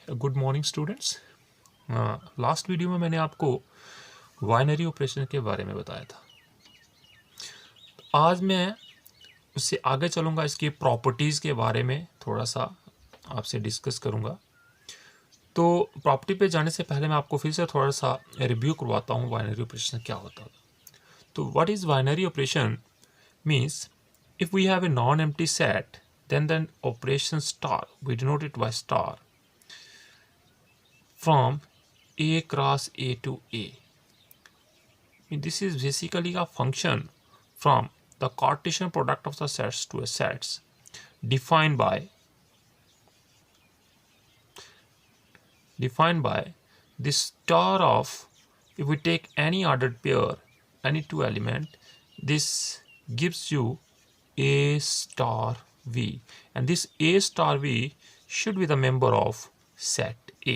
Good morning students. Last video में मैंने आपको बाइनरी ऑपरेशन के बारे में बताया था। आज मैं उससे आगे चलूँगा, इसकी प्रॉपर्टीज़ के बारे में थोड़ा सा आपसे डिस्कस करूँगा। तो प्रॉपर्टी पे जाने से पहले मैं आपको फिर से थोड़ा सा रिव्यू करवाता हूँ बाइनरी ऑपरेशन क्या होता है। तो what is binary operation means if we have a non-empty set, then the operation star, we denote it by star, from A cross A to A. This is basically a function from the Cartesian product of the sets to a sets defined by this star of, if we take any ordered pair, any two element, this gives you A star V, and this A star V should be the member of set A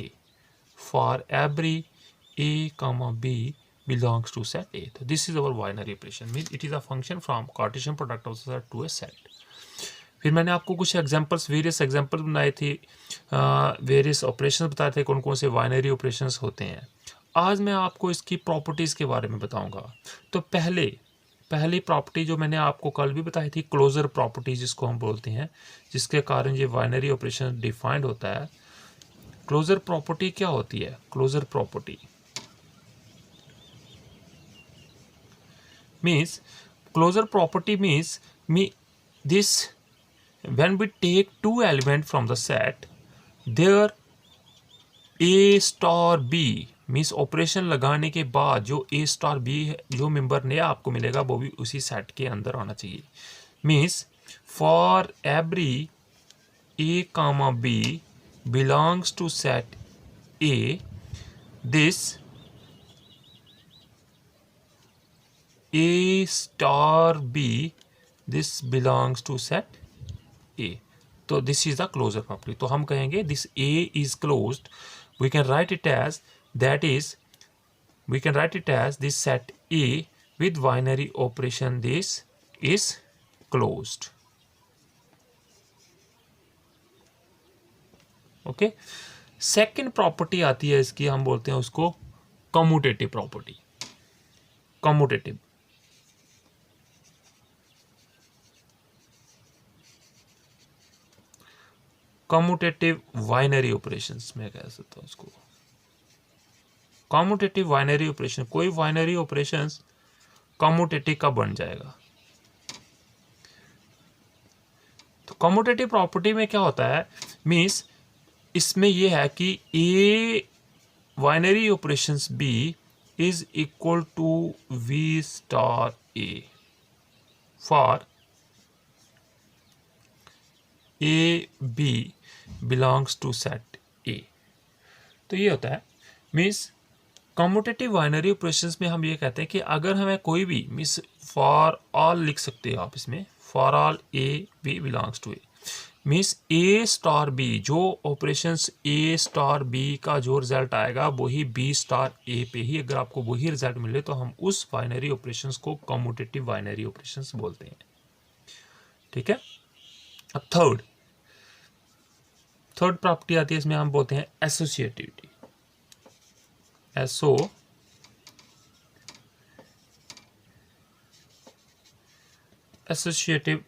for every A comma B belongs to set A. So this is our binary operation, means it is a function from Cartesian product of the set to a set. फिर मैंने आपको कुछ examples, various examples बनाए थे, various operations बताए थे, कौन कौन से बाइनरी ऑपरेशंस होते हैं। आज मैं आपको इसकी प्रॉपर्टीज़ के बारे में बताऊंगा। तो पहली प्रॉपर्टी जो मैंने आपको कल भी बताई थी, क्लोजर प्रॉपर्टी जिसको हम बोलते हैं, जिसके कारण ये बाइनरी ऑपरेशन डिफाइंड होता है। क्लोजर प्रॉपर्टी क्या होती है? Closure property means this, when we take two elements from the set, their A star B means operation लगाने के बाद जो A स्टार B जो मेंबर नया आपको मिलेगा वो भी उसी सेट के अंदर आना चाहिए। Means for every A comma B belongs to set A, this A star B this belongs to set A. तो this is the closure property. तो हम कहेंगे this A is closed. We can write it as this set A with binary operation this is closed. Okay. Second property आती है इसकी, हम बोलते हैं उसको commutative property. Commutative binary operations में कह सकता हूँ उसको। कम्यूटेटिव बाइनरी ऑपरेशन, कोई बाइनरी ऑपरेशंस कम्यूटेटिव का बन जाएगा। तो कम्यूटेटिव प्रॉपर्टी में क्या होता है, मीन्स इसमें यह है कि A binary operations B is equal to B star A for A B belongs to set A. तो ये होता है, मीन्स कम्यूटेटिव बाइनरी ऑपरेशंस में हम ये कहते हैं कि अगर हमें कोई भी, मीन्स फॉर ऑल लिख सकते हो आप इसमें, for all A B belongs to A, means A star B, जो ऑपरेशंस ए स्टार बी का जो रिजल्ट आएगा वही बी स्टार ए पे ही, अगर आपको वही रिजल्ट मिले तो हम उस बाइनरी ऑपरेशंस को कम्यूटेटिव बाइनरी ऑपरेशंस बोलते हैं। ठीक है। अब थर्ड प्रॉपर्टी आती है, इसमें हम बोलते हैं associativity. Associative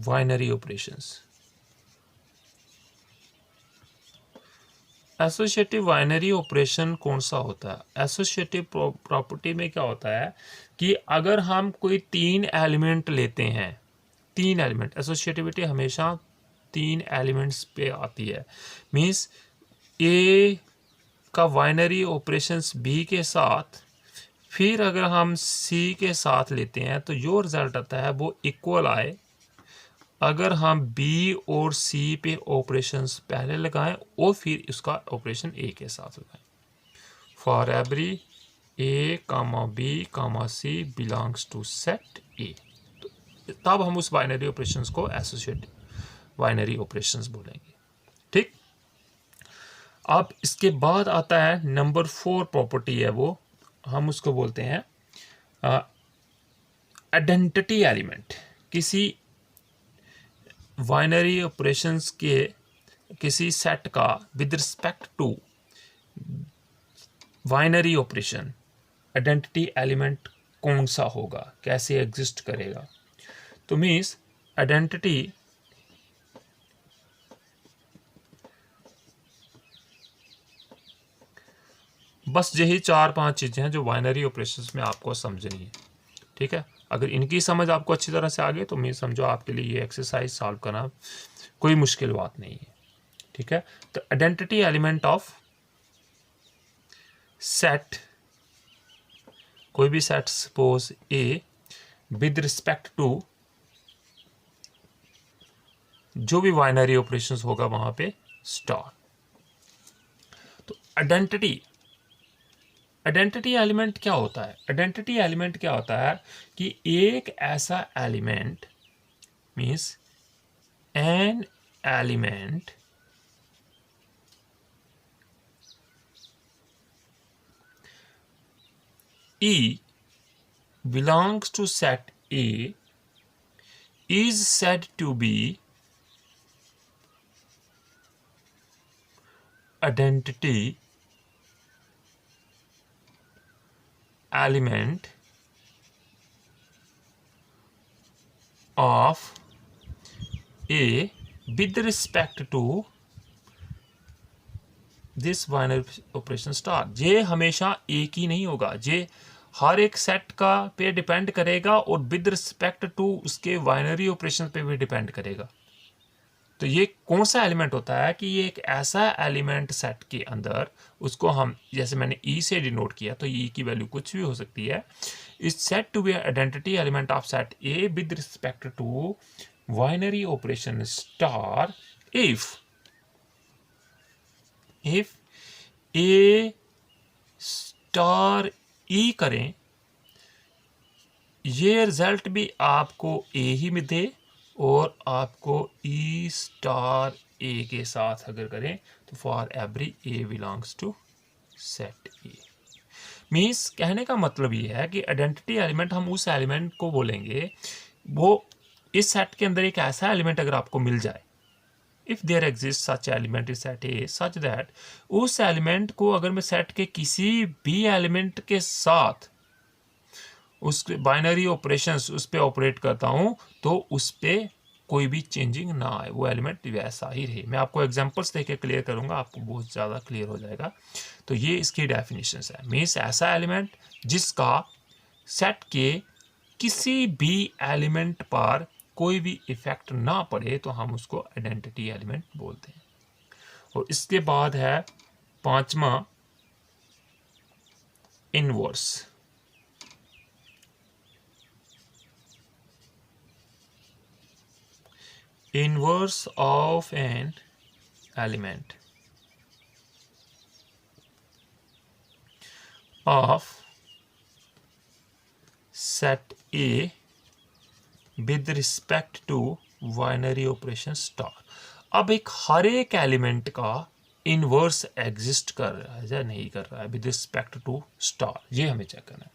binary operations. Associative binary operation कौन सा होता है? एसोसिएटिव प्रॉपर्टी में क्या होता है कि अगर हम कोई तीन एलिमेंट लेते हैं, तीन एलिमेंट, एसोसिएटिविटी हमेशा तीन एलिमेंट्स पे आती है। मीन्स ए का बाइनरी ऑपरेशंस बी के साथ, फिर अगर हम सी के साथ लेते हैं तो जो रिजल्ट आता है वो इक्वल आए अगर हम बी और सी पे ऑपरेशंस पहले लगाएं और फिर उसका ऑपरेशन ए के साथ लगाएं। For every A comma B comma C belongs to set A, तब हम उस बाइनरी ऑपरेशंस को एसोसिएटिव बाइनरी ऑपरेशंस बोलेंगे। ठीक। अब इसके बाद आता है नंबर 4 प्रॉपर्टी है, वो हम उसको बोलते हैं आइडेंटिटी एलिमेंट। किसी बाइनरी ऑपरेशंस के किसी सेट का with respect to binary operation identity element कौन सा होगा, कैसे एग्जिस्ट करेगा। तो मीन्स आइडेंटिटी बस यही 4-5 चीज़ें हैं जो बाइनरी ऑपरेशंस में आपको समझनी है। ठीक है, अगर इनकी समझ आपको अच्छी तरह से आ गई तो मैं समझो आपके लिए ये एक्सरसाइज सॉल्व करना कोई मुश्किल बात नहीं है। ठीक है, तो आइडेंटिटी एलिमेंट ऑफ सेट, कोई भी set suppose A with respect to जो भी बाइनरी ऑपरेशंस होगा वहां पे स्टार। तो आइडेंटिटी एलिमेंट क्या होता है? आइडेंटिटी एलिमेंट क्या होता है कि एक ऐसा element means an element E belongs to set A is said to be identity element of A with respect to this binary operation star. ये हमेशा एक ही नहीं होगा, ये हर एक सेट का पे डिपेंड करेगा और विद रिस्पेक्ट टू उसके बाइनरी ऑपरेशन पे भी डिपेंड करेगा। तो ये कौन सा एलिमेंट होता है कि ये एक ऐसा एलिमेंट सेट के अंदर, उसको हम जैसे मैंने ई से डिनोट किया तो ई की वैल्यू कुछ भी हो सकती है, is set to B identity element of set A with respect to binary operation star if A star E करें, ये रिजल्ट भी आपको ए ही में दे और आपको ई स्टार ए के साथ अगर करें तो for every A belongs to set A. Means कहने का मतलब ये है कि आइडेंटिटी एलिमेंट हम उस एलिमेंट को बोलेंगे, वो इस सेट के अंदर एक ऐसा एलिमेंट अगर आपको मिल जाए, if there exist such element is set A such that, उस एलिमेंट को अगर मैं सेट के किसी भी एलिमेंट के साथ उस बाइनरी ऑपरेशंस उस पर ऑपरेट करता हूं तो उस पर कोई भी चेंजिंग ना आए, वो एलिमेंट वैसा ही रहे। मैं आपको एग्जांपल्स देके क्लियर करूंगा, आपको बहुत ज़्यादा क्लियर हो जाएगा। तो ये इसकी डेफिनेशंस है। मीन्स ऐसा एलिमेंट जिसका सेट के किसी भी एलिमेंट पर कोई भी इफेक्ट ना पड़े तो हम उसको आइडेंटिटी एलिमेंट बोलते हैं। और इसके बाद है 5वां inverse. Inverse of an element of set A with respect to binary operation star। अब एक हर एक एलिमेंट का इनवर्स एग्जिस्ट कर रहा है या नहीं कर रहा है विद रिस्पेक्ट टू स्टार, ये हमें चेक करना है।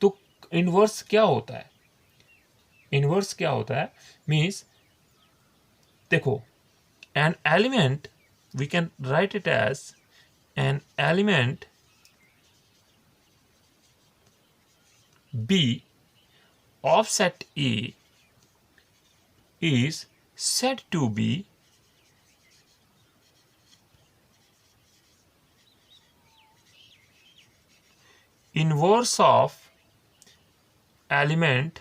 तो इनवर्स क्या होता है? इनवर्स क्या होता है मीन्स देखो, an element we can write it as an element B of set A is said to be inverse of element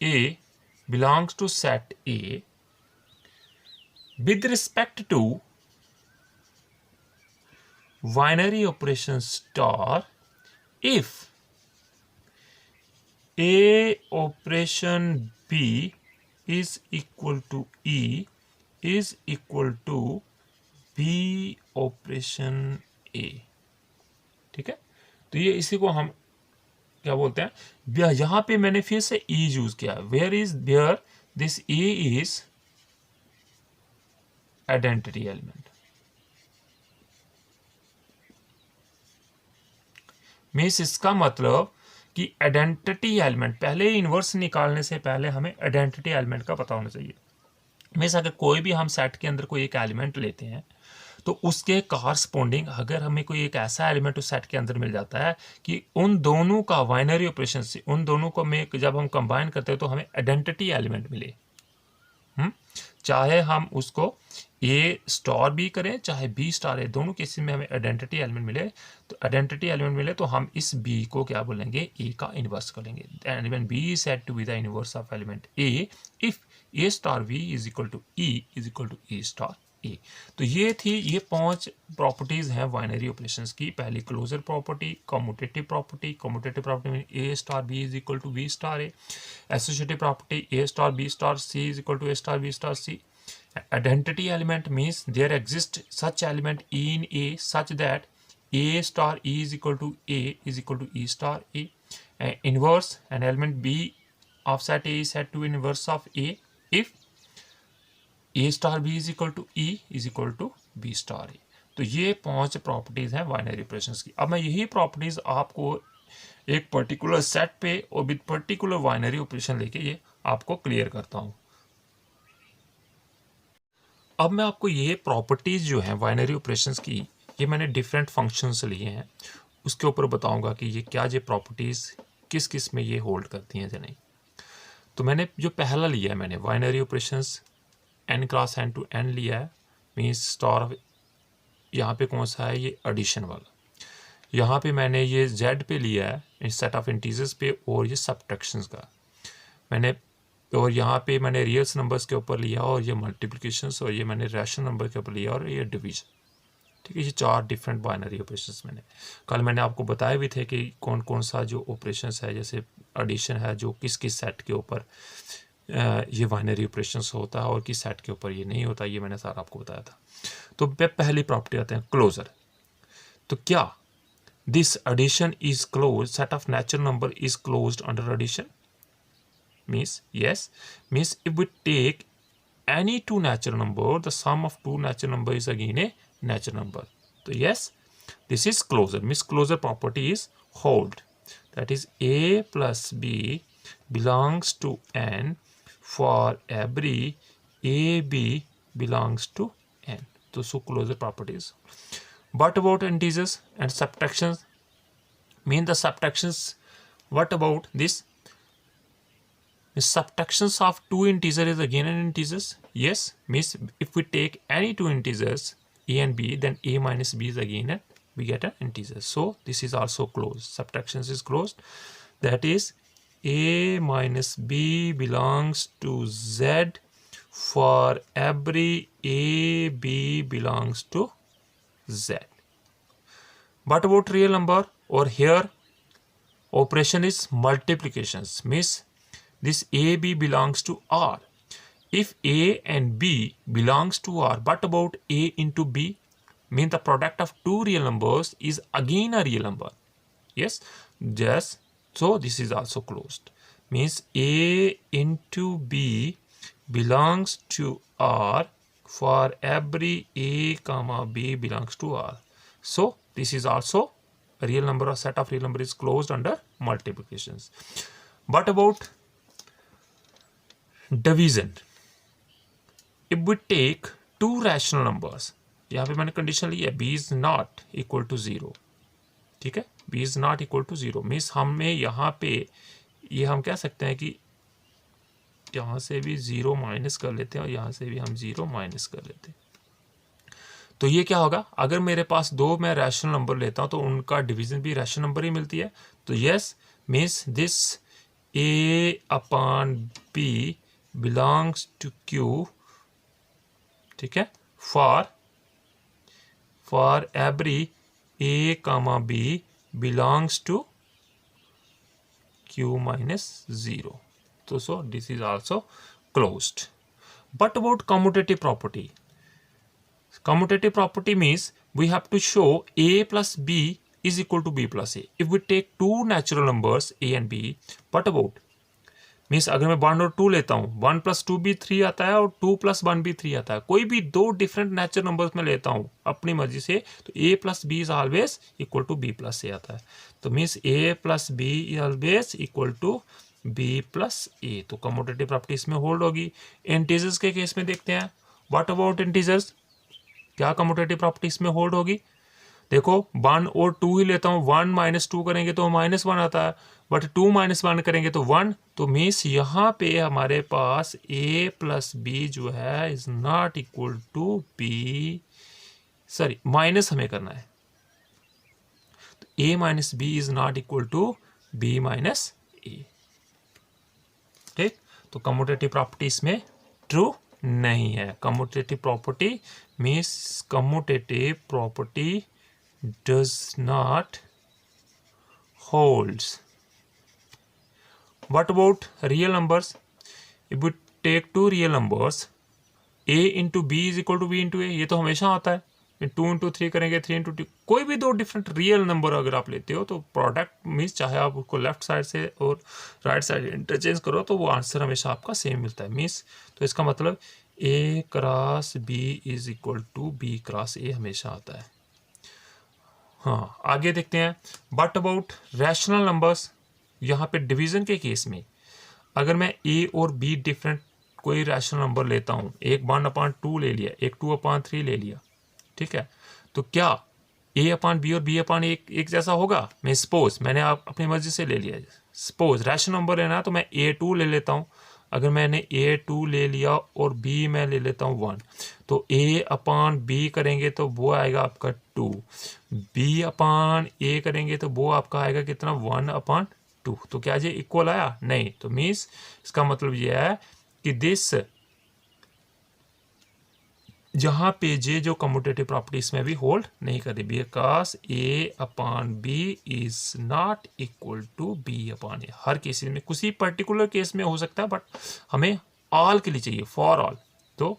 A belongs to set A with respect to binary operation star if A operation B is equal to E is equal to B operation A। ठीक है, तो ये इसी को हम क्या बोलते हैं, यहां पे मैंने फिर से ई यूज किया, where is where this E is identity element. Means इसका मतलब कि आइडेंटिटी एलिमेंट, पहले इनवर्स निकालने से पहले हमें आइडेंटिटी एलिमेंट का पता होना चाहिए। मीन्स अगर कोई भी हम सेट के अंदर कोई एक एलिमेंट लेते हैं तो उसके कॉरस्पॉन्डिंग अगर हमें कोई एक ऐसा एलिमेंट उस सेट के अंदर मिल जाता है कि उन दोनों का बाइनरी ऑपरेशन से उन दोनों को में जब हम कंबाइन करते हैं तो हमें आइडेंटिटी एलिमेंट मिले, चाहे हम उसको ए स्टार बी करें चाहे बी स्टार है, दोनों केसेस में हमें आइडेंटिटी एलिमेंट मिले, तो आइडेंटिटी एलिमेंट मिले तो हम इस बी को क्या बोलेंगे, ए का इन्वर्स कर लेंगे। Element B is said to be the inverse of element A if A star B is equal to A star ए। तो ये थी, ये 5 प्रॉपर्टीज हैं बाइनरी ऑपरेशंस की। पहली closure property, commutative property mean A star B is equal to B star A, associative property A star B star C is equal to A star B star C. Identity element means there exists such element in A such that A star E is equal to A is equal to E star A. Inverse, an element B of set A is said to be inverse of A if A star B is equal to E is equal to B star A. तो ये 5 properties हैं binary operations की। अब मैं यही properties आपको एक particular set पे और विद पर्टिकुलर बाइनरी ऑपरेशन लेके ये आपको क्लियर करता हूँ। अब मैं आपको ये प्रॉपर्टीज़ जो हैं बाइनरी ऑपरेशंस की, ये मैंने डिफरेंट फंक्शंस लिए हैं, उसके ऊपर बताऊंगा कि ये क्या ये प्रॉपर्टीज़ किस किस में ये होल्ड करती हैं या नहीं। तो मैंने जो पहला लिया है, मैंने binary operations n cross n to n लिया है, मीन्स स्टार यहाँ पे कौन सा है, ये एडिशन वाला। यहाँ पे मैंने ये z पे लिया है इस सेट ऑफ इंटीजर्स पे, और ये सब्ट्रैक्शंस का मैंने, और यहाँ पे मैंने रियल्स नंबर्स के ऊपर लिया, और ये मल्टीप्लिकेशंस, और ये मैंने रैशनल नंबर के ऊपर लिया, और ये डिवीजन। ठीक है, ये 4 डिफरेंट बाइनरी ऑपरेशंस मैंने कल मैंने आपको बताए भी थे कि कौन कौन सा जो ऑपरेशंस है, जैसे एडिशन है जो किस किस सेट के ऊपर ये बाइनरी ऑपरेशंस होता है और किस सेट के ऊपर ये नहीं होता, ये मैंने सारा आपको बताया था। तो पहली प्रॉपर्टी आते हैं क्लोजर। तो क्या this addition is close, set of natural number is closed under addition? Means yes, means if we take any 2 natural number, the sum of 2 natural number is again a natural number. So yes, this is closure, means closure property is hold, that is a plus b belongs to n for every a b belongs to n. So closure properties. What about integers and subtractions? Mean the subtractions, what about this? The subtractions of 2 integers is again an integers. Yes, means if we take any 2 integers a and b, then a minus b is again and we get an integer. So this is also closed. Subtractions is closed. That is a minus b belongs to z for every a b belongs to z. What about real number? Or here operation is multiplications, means this a b belongs to r. If a and b belongs to r, what about a into b? Mean the product of 2 real numbers is again a real number. Yes, just so this is also closed. Means a into b belongs to r for every a comma b belongs to r. So this is also a real number, or set of real number is closed under multiplications. What about division? If we take 2 rational numbers, यहाँ पे मैंने condition ली है b is not equal to 0, ठीक है, b is not equal to 0, means हमें यहाँ पे ये हम कह सकते हैं कि यहाँ से भी 0 माइनस कर लेते हैं और यहाँ से भी हम 0 माइनस कर लेते हैं। तो ये क्या होगा, अगर मेरे पास 2 मैं रैशनल नंबर लेता हूँ तो उनका डिवीजन भी रैशनल नंबर ही मिलती है। तो yes, means this a upon b belongs to q, ठीक है, for every a comma b belongs to q minus 0. So this is also closed. But about commutative property? Commutative property means we have to show a plus b is equal to b plus a. If we take 2 natural numbers a and b, what about? Means अगर मैं 1 और 2 लेता हूँ, 1 plus 2 भी 3 आता है और 2 plus 1 भी 3 आता है। कोई भी 2 डिफरेंट नेचुरल नंबर्स में लेता हूँ अपनी मर्जी से, तो a plus B is always equal to B plus A आता है। तो means a plus B is always equal to B plus A. तो कम्यूटेटिव प्रॉपर्टी इसमें होल्ड होगी। इंटीजर्स के केस में देखते हैं, व्हाट अबाउट इंटीजर्स, क्या कम्यूटेटिव प्रॉपर्टी इसमें होल्ड होगी। देखो 1 और 2 ही लेता हूँ, 1 माइनस 2 करेंगे तो -1 आता है, बट 2 माइनस 1 करेंगे तो 1। तो मीन्स यहाँ पे हमारे पास a प्लस बी जो है is not equal to B, sorry minus हमें करना है, तो a minus B is not equal to b minus A. ठीक, तो कम्यूटेटिव प्रॉपर्टी इसमें ट्रू नहीं है। Commutative property means commutative property does not holds. What about real numbers? If we take two real numbers, a into b is equal to b into a, ये तो हमेशा आता है। 2 into 3 करेंगे, 3 into 2, कोई भी दो डिफरेंट रियल नंबर अगर आप लेते हो तो प्रोडक्ट मीन्स चाहे आप उसको लेफ्ट साइड से और राइट साइड इंटरचेंज करो तो वो आंसर हमेशा आपका सेम मिलता है मीन्स। तो इसका मतलब a cross b is equal to b cross a हमेशा आता है। हाँ, आगे देखते हैं, बट अबाउट रैशनल नंबर्स। यहाँ पे डिवीजन के केस में अगर मैं a और b डिफरेंट कोई रैशनल नंबर लेता हूँ, एक 1/2 ले लिया, एक 2/3 ले लिया, ठीक है, तो क्या a/b और b/a एक जैसा होगा? मैं सपोज मैंने आप अपनी मर्जी से ले लिया, सपोज रैशनल नंबर लेना है तो मैं a2 ले लेता हूँ। अगर मैंने a2 ले लिया और b मैं ले लेता हूँ 1, तो a/b करेंगे तो वो आएगा आपका 2, b/a करेंगे तो वो आपका आएगा कितना 1/2। तो क्या ये इक्वल आया? नहीं। तो मीन्स इसका मतलब ये है कि दिस जहाँ पे जे जो कम्यूटेटिव प्रॉपर्टी इसमें भी होल्ड नहीं कर रही, because a/b is not equal to b/a। हर केस में, किसी पर्टिकुलर केस में हो सकता है बट हमें ऑल के लिए चाहिए, फॉर ऑल। तो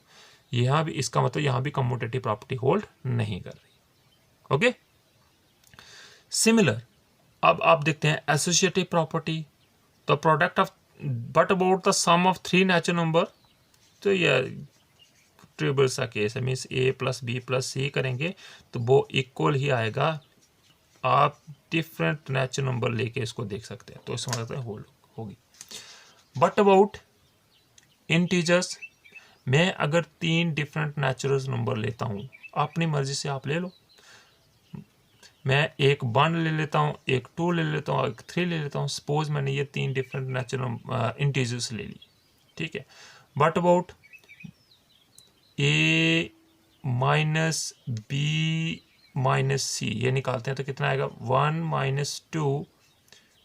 यहाँ भी इसका मतलब यहाँ भी कम्यूटेटिव प्रॉपर्टी होल्ड नहीं कर रही। ओके, सिमिलर अब आप देखते हैं associative property, the product of but about the sum of 3 natural number. तो यह ट्रिबल सा केस है, means a plus B plus C करेंगे तो वो इक्वल ही आएगा। आप डिफरेंट नेचुरल नंबर लेके इसको देख सकते हैं, तो इसमें मतलब होल्ड होगी। बट अबाउट इंटीजर्स, मैं अगर 3 डिफरेंट नेचुरल नंबर लेता हूँ, अपनी मर्जी से आप ले लो, मैं एक 1 ले लेता हूँ, एक 2 ले लेता हूँ, एक 3 ले लेता हूँ। सपोज मैंने ये 3 डिफरेंट नेचुरल इंटीजर्स ले ली, ठीक है। But about a minus B minus C, ये निकालते हैं तो कितना आएगा 1 - 2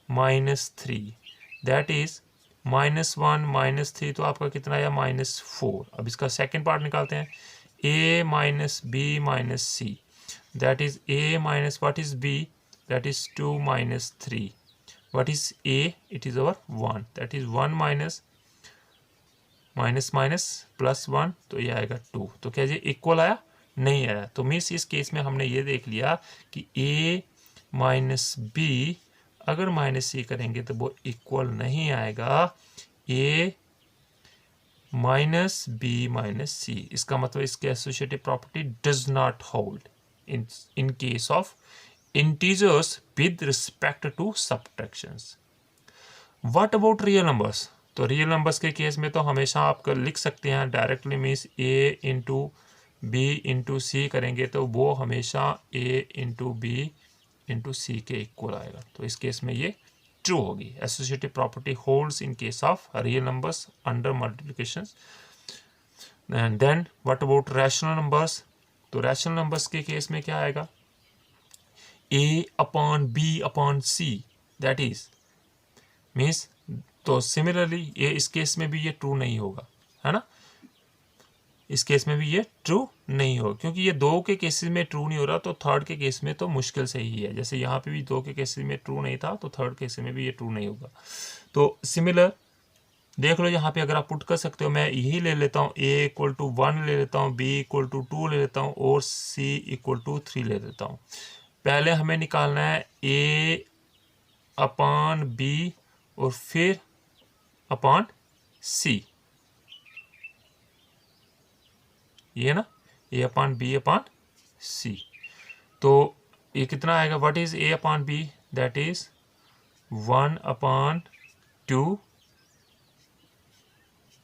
- 3, दैट इज -1 - 3, तो आपका कितना आया -4। अब इसका सेकेंड पार्ट निकालते हैं, a minus B minus C, that is a minus what is b, that is 2 - 3, what is a, it is our 1, that is 1 minus minus +1, तो ये आएगा 2। तो क्या ये इक्वल आया? नहीं आया। तो मीन्स इस केस में हमने ये देख लिया कि a माइनस बी अगर माइनस सी करेंगे तो वो इक्वल नहीं आएगा a minus B minus c. इसका मतलब इसके associative property does not hold in case of integers with respect to subtractions. What about real numbers? तो रियल नंबर्स के केस में तो हमेशा आप लिख सकते हैं directly, means a into b into c करेंगे तो वो हमेशा a into b into c के इक्वल आएगा। तो इस केस में ये ट्रू होगी। Associative property holds in case of real numbers under multiplication. And then what about rational numbers? तो रैशनल नंबर्स के केस में क्या आएगा? a/b/c, दैट इज मीन्स, तो सिमिलरली ये इस केस में भी ये ट्रू नहीं होगा, है ना। इस केस में भी ये ट्रू नहीं होगा क्योंकि ये 2 के केसेस में ट्रू नहीं हो रहा, तो थर्ड के केस में तो मुश्किल से ही है। जैसे यहाँ पे भी 2 के केसेस में ट्रू नहीं था, तो थर्ड केस में भी ये ट्रू नहीं होगा। तो सिमिलर देख लो, यहाँ पे अगर आप पुट कर सकते हो, मैं यही ले लेता हूँ, a = 1 ले लेता हूँ, b = 2 ले लेता हूँ और c = 3 ले लेता हूँ। पहले हमें निकालना है a/b और फिर अपॉन c, ये ना, a/b/c। तो ये कितना आएगा? What is a/b? That is 1/2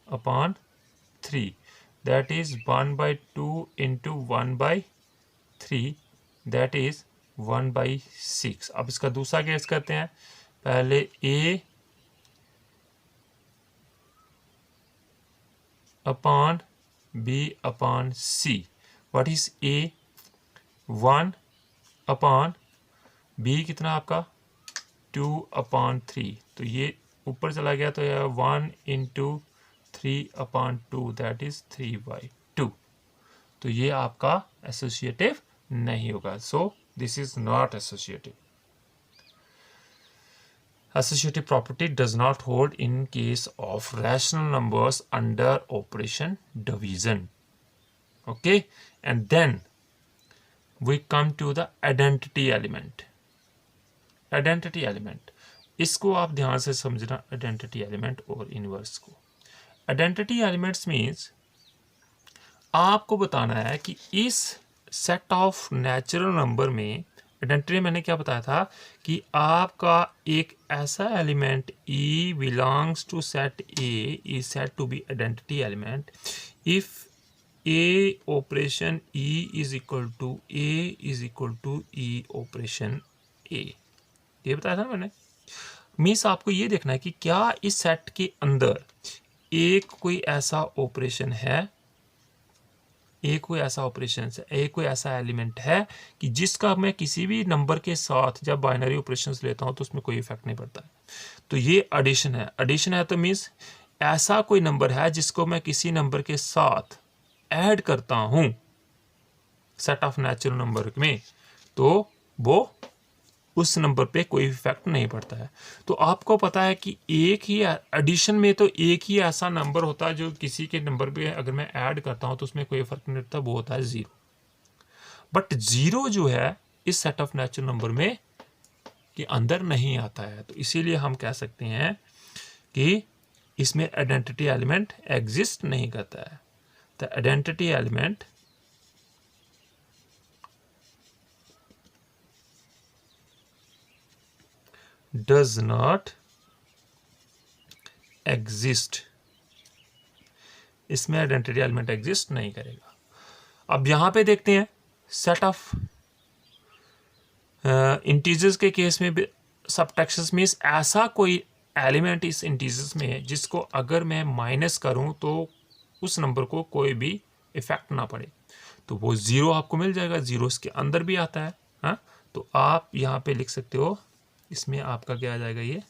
upon 3, that is 1/2 into 1/3, that is 1/6। अब इसका दूसरा केस करते हैं। पहले a upon b upon c। What is a? 1 upon b कितना आपका 2/3, तो ये ऊपर चला गया तो यह 1 इंटू 3/2, दैट इज 3/2। तो ये आपका एसोसिएटिव नहीं होगा, so this is not associative. Associative property does not hold in case of rational numbers under operation division. Okay, and then we come to the identity element. Identity element, इसको आप ध्यान से समझना, identity element और inverse को। Identity elements means आपको बताना है कि इस सेट ऑफ नेचुरल नंबर में आइडेंटिटी मैंने क्या बताया था कि आपका एक ऐसा element E belongs to set A is set to B identity element if A operation E is equal to A is equal to E operation A। ये बताया था मैंने। मीन्स आपको ये देखना है कि क्या इस सेट के अंदर एक कोई ऐसा ऑपरेशन है, एक कोई ऐसा ऑपरेशन है, एक कोई ऐसा एलिमेंट है कि जिसका मैं किसी भी नंबर के साथ जब बाइनरी ऑपरेशंस लेता हूं तो उसमें कोई इफेक्ट नहीं पड़ता है। तो ये एडिशन है। एडिशन है तो मीन्स ऐसा कोई नंबर है जिसको मैं किसी नंबर के साथ ऐड करता हूं सेट ऑफ नेचुरल नंबर में, तो वो उस नंबर पे कोई इफेक्ट नहीं पड़ता है। तो आपको पता है कि एक ही एडिशन में तो एक ही ऐसा नंबर होता है जो किसी के नंबर पे अगर मैं ऐड करता हूं तो उसमें कोई फर्क नहीं पड़ता, वो होता है 0। बट 0 जो है इस सेट ऑफ नेचुरल नंबर में के अंदर नहीं आता है, तो इसीलिए हम कह सकते हैं कि इसमें आइडेंटिटी एलिमेंट एग्जिस्ट नहीं करता है। The identity element does not exist, इसमें आइडेंटिटी एलिमेंट एग्जिस्ट नहीं करेगा। अब यहां पे देखते हैं सेट ऑफ इंटीजर्स के केस में सबट्रैक्शंस मींस ऐसा कोई एलिमेंट इस इंटीजर्स में है जिसको अगर मैं माइनस करूं तो उस नंबर को कोई भी इफेक्ट ना पड़े, तो वो 0 आपको मिल जाएगा। 0 इसके अंदर भी आता है। हाँ, तो आप यहां पे लिख सकते हो, इसमें आपका क्या आ जाएगा, ये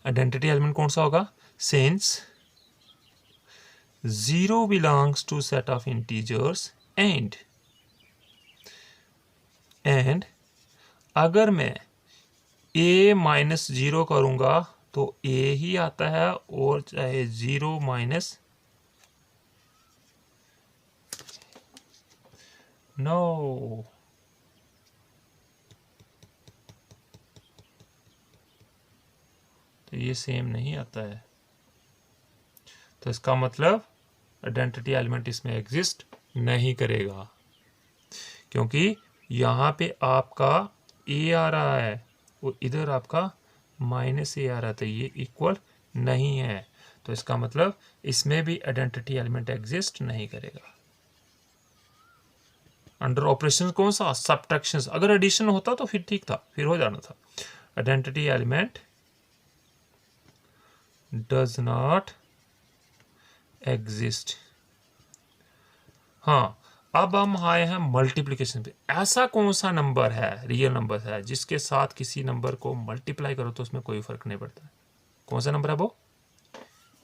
आइडेंटिटी एलिमेंट कौन सा होगा, since 0 belongs to set of integers and अगर मैं a माइनस 0 करूंगा तो a ही आता है, और चाहे 0 माइनस नो, तो ये सेम नहीं आता है। तो इसका मतलब आइडेंटिटी एलिमेंट इसमें एग्जिस्ट नहीं करेगा, क्योंकि यहाँ पे आपका a आ रहा है और इधर आपका माइनस a आ रहा था, ये इक्वल नहीं है। तो इसका मतलब इसमें भी आइडेंटिटी एलिमेंट एग्जिस्ट नहीं करेगा। अंडर ऑपरेशन कौन सा, सबट्रैक्शंस। अगर एडिशन होता तो फिर ठीक था, फिर हो जाना था। Identity element does not exist. हाँ, अब हम आए हैं मल्टीप्लिकेशन पे। ऐसा कौन सा नंबर है, रियल नंबर है, जिसके साथ किसी नंबर को मल्टीप्लाई करो तो उसमें कोई फर्क नहीं पड़ता। कौन सा नंबर है वो?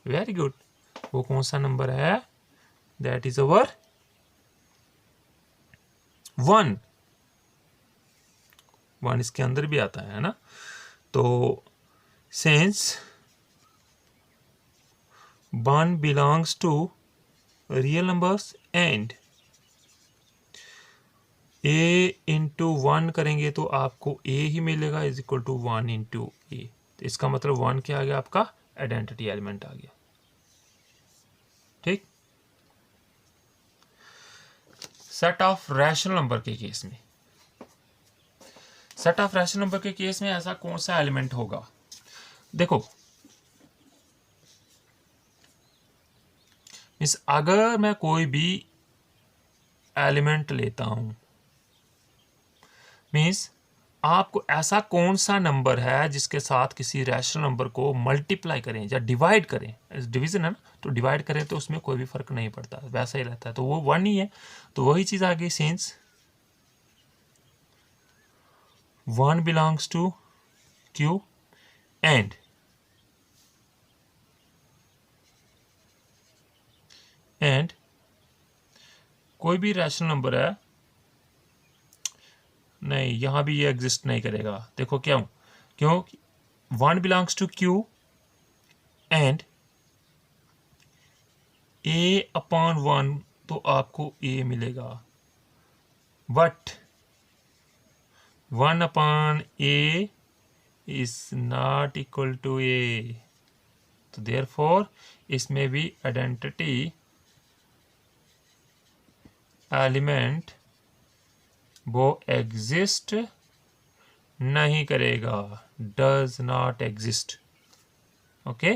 वेरी गुड, वो कौन सा नंबर है? That is our 1। 1 इसके अंदर भी आता है ना। तो since 1 belongs to real numbers and a into 1 करेंगे तो आपको a ही मिलेगा is equal to 1 into a। तो इसका मतलब 1 क्या आ गया, आपका आइडेंटिटी एलिमेंट आ गया। ठीक। सेट ऑफ रैशनल नंबर के केस में सेट ऑफ रैशनल नंबर के केस में ऐसा कौन सा एलिमेंट होगा? देखो इस अगर मैं कोई भी एलिमेंट लेता हूं, मीन्स आपको ऐसा कौन सा नंबर है जिसके साथ किसी रैशनल नंबर को मल्टीप्लाई करें या डिवाइड करें, डिवीजन है ना, तो डिवाइड करें तो उसमें कोई भी फर्क नहीं पड़ता, वैसा ही रहता है, तो वो 1 ही है। तो वही चीज आ गई, since 1 belongs to Q and कोई भी रैशनल नंबर है, नहीं यहां भी ये एग्जिस्ट नहीं करेगा। देखो क्यों 1 belongs to Q and A/1 तो आपको A मिलेगा, but 1/A is not equal to A, तो देयरफॉर इसमें भी आइडेंटिटी एलिमेंट वो एग्जिस्ट नहीं करेगा, डज नॉट एग्जिस्ट। ओके,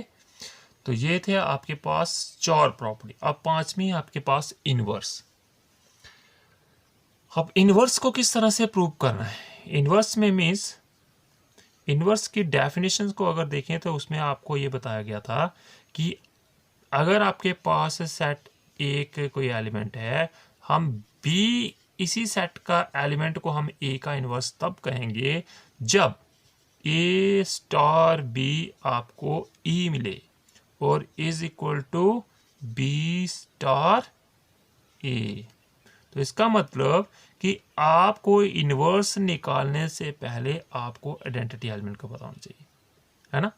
तो ये थे आपके पास 4 प्रॉपर्टी। अब 5वीं आपके पास इनवर्स। अब इनवर्स को किस तरह से प्रूव करना है? इनवर्स में मीन्स इनवर्स की डेफिनेशन को अगर देखें तो उसमें आपको ये बताया गया था कि अगर आपके पास सेट ए के कोई एलिमेंट है, हम बी इसी सेट का एलिमेंट को हम ए का इनवर्स तब कहेंगे जब ए स्टार बी आपको ई मिले और is equal to B star ए। तो इसका मतलब कि आपको इनवर्स निकालने से पहले आपको आइडेंटिटी एलिमेंट का पता होना चाहिए, है ना।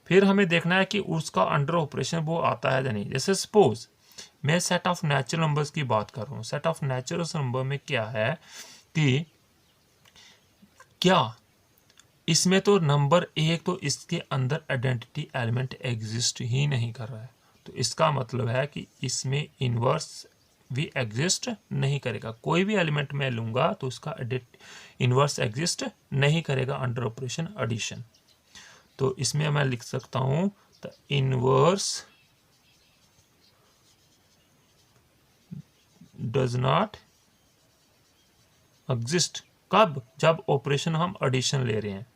फिर हमें देखना है कि उसका अंडर ऑपरेशन वो आता है या नहीं। जैसे सपोज मैं सेट ऑफ नेचुरल नंबर्स की बात कर रहा हूँ, सेट ऑफ नेचुरल नंबर में क्या है कि क्या इसमें तो नंबर 1 तो इसके अंदर आइडेंटिटी एलिमेंट एग्जिस्ट ही नहीं कर रहा है, तो इसका मतलब है कि इसमें इनवर्स भी एग्जिस्ट नहीं करेगा। कोई भी एलिमेंट मैं लूंगा तो उसका इनवर्स एग्जिस्ट नहीं करेगा अंडर ऑपरेशन एडिशन। तो इसमें मैं लिख सकता हूं the inverse does not exist. कब? जब ऑपरेशन हम एडिशन ले रहे हैं।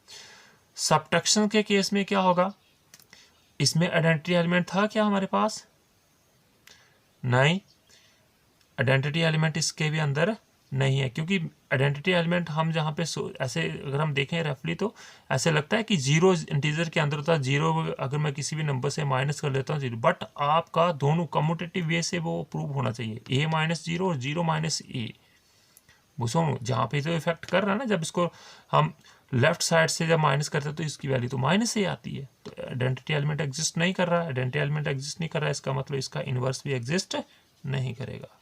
सब्ट्रैक्शन के केस में क्या होगा? इसमें आइडेंटिटी एलिमेंट था क्या हमारे पास? नहीं, आइडेंटिटी एलिमेंट इसके भी अंदर नहीं है, क्योंकि आइडेंटिटी एलिमेंट हम जहाँ पे ऐसे अगर हम देखें रफली तो ऐसे लगता है कि 0 इंटीजर के अंदर होता है। 0 अगर मैं किसी भी नंबर से माइनस कर लेता हूँ 0, बट आपका दोनों कम्यूटेटिव वे से वो प्रूव होना चाहिए, A-0 और 0-A। वो सुनो जहाँ पे तो इफेक्ट कर रहा है ना, जब इसको हम लेफ्ट साइड से जब माइनस करते हैं तो इसकी वैल्यू तो माइनस ही आती है। तो आइडेंटिटी एलिमेंट एग्जिस्ट नहीं कर रहा है, आइडेंटिटी एलिमेंट एग्जिस्ट नहीं कर रहा है, इसका मतलब इसका इनवर्स भी एग्जिस्ट नहीं करेगा।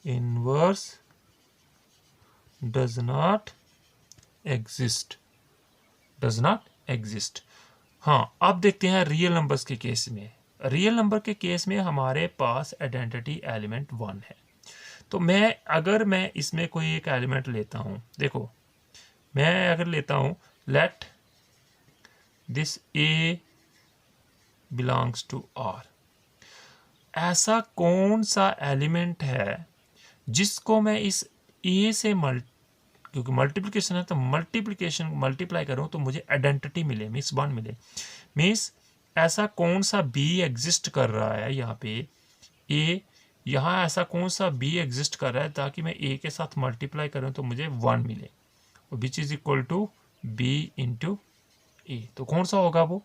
Inverse does not exist, does not exist. हाँ, अब देखते हैं रियल नंबर्स के केस में। रियल नंबर के केस में हमारे पास आइडेंटिटी एलिमेंट 1 है। तो अगर मैं इसमें कोई एक एलिमेंट लेता हूं, देखो मैं अगर लेता हूं let this A belongs to R, ऐसा कौन सा एलिमेंट है जिसको मैं इस ए से क्योंकि मल्टीप्लिकेशन है तो मल्टीप्लाई करूं तो मुझे आइडेंटिटी मिले, मीन्स 1 मिले। मीन्स ऐसा कौन सा बी एग्जिस्ट कर रहा है यहाँ पे ए, यहाँ ऐसा कौन सा बी एग्जिस्ट कर रहा है ताकि मैं ए के साथ मल्टीप्लाई करूं तो मुझे 1 मिले, which is equal to b into a. तो कौन सा होगा वो?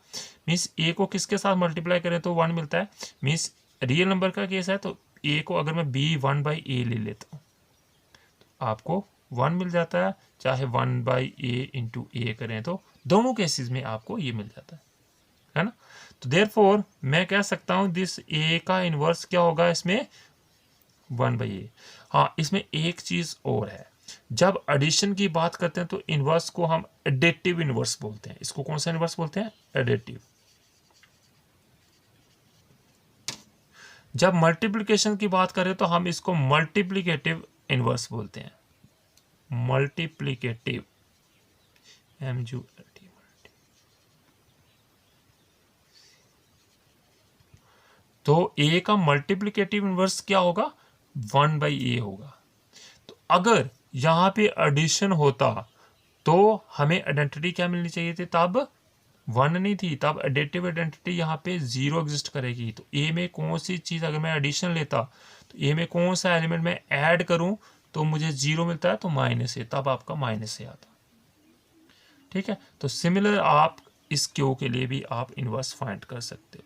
मीन्स ए को किसके साथ मल्टीप्लाई करें तो 1 मिलता है। मीन्स रियल नंबर का केस है तो ए को अगर मैं बी 1/a ले लेता हूँ तो आपको 1 मिल जाता है, चाहे 1/a इंटू ए करें तो दोनों केसेस में आपको ये मिल जाता है ना। तो देयरफॉर मैं कह सकता हूं दिस ए का इनवर्स क्या होगा इसमें? 1/a। हाँ, इसमें एक चीज और है, जब एडिशन की बात करते हैं तो इनवर्स को हम एडिटिव इनवर्स बोलते हैं। इसको कौन सा इनवर्स बोलते हैं? एडिटिव। जब मल्टीप्लिकेशन की बात करें तो हम इसको मल्टीप्लिकेटिव इनवर्स बोलते हैं। मल्टीप्लीकेटिव, MULT, तो A का मल्टीप्लीकेटिव इनवर्स क्या होगा, 1/A होगा। तो अगर यहाँ पे एडिशन होता तो हमें आइडेंटिटी क्या मिलनी चाहिए थी, तब 1 नहीं थी, तब एडिटिव आइडेंटिटी यहाँ पे 0 एग्जिस्ट करेगी। तो ए में कौन सी चीज़, अगर मैं एडिशन लेता तो ए में कौन सा एलिमेंट मैं ऐड करूँ तो मुझे 0 मिलता है, तो -A, तब आपका -A आता। ठीक है, तो सिमिलर आप इस क्यू के लिए भी आप इन्वर्स फाइंड कर सकते हो।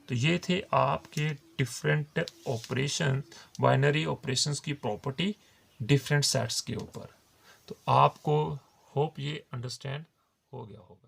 तो ये थे आपके डिफरेंट ऑपरेशन, बाइनरी ऑपरेशंस की प्रॉपर्टी डिफरेंट सेट्स के ऊपर। तो आपको होप ये अंडरस्टैंड हो गया होगा।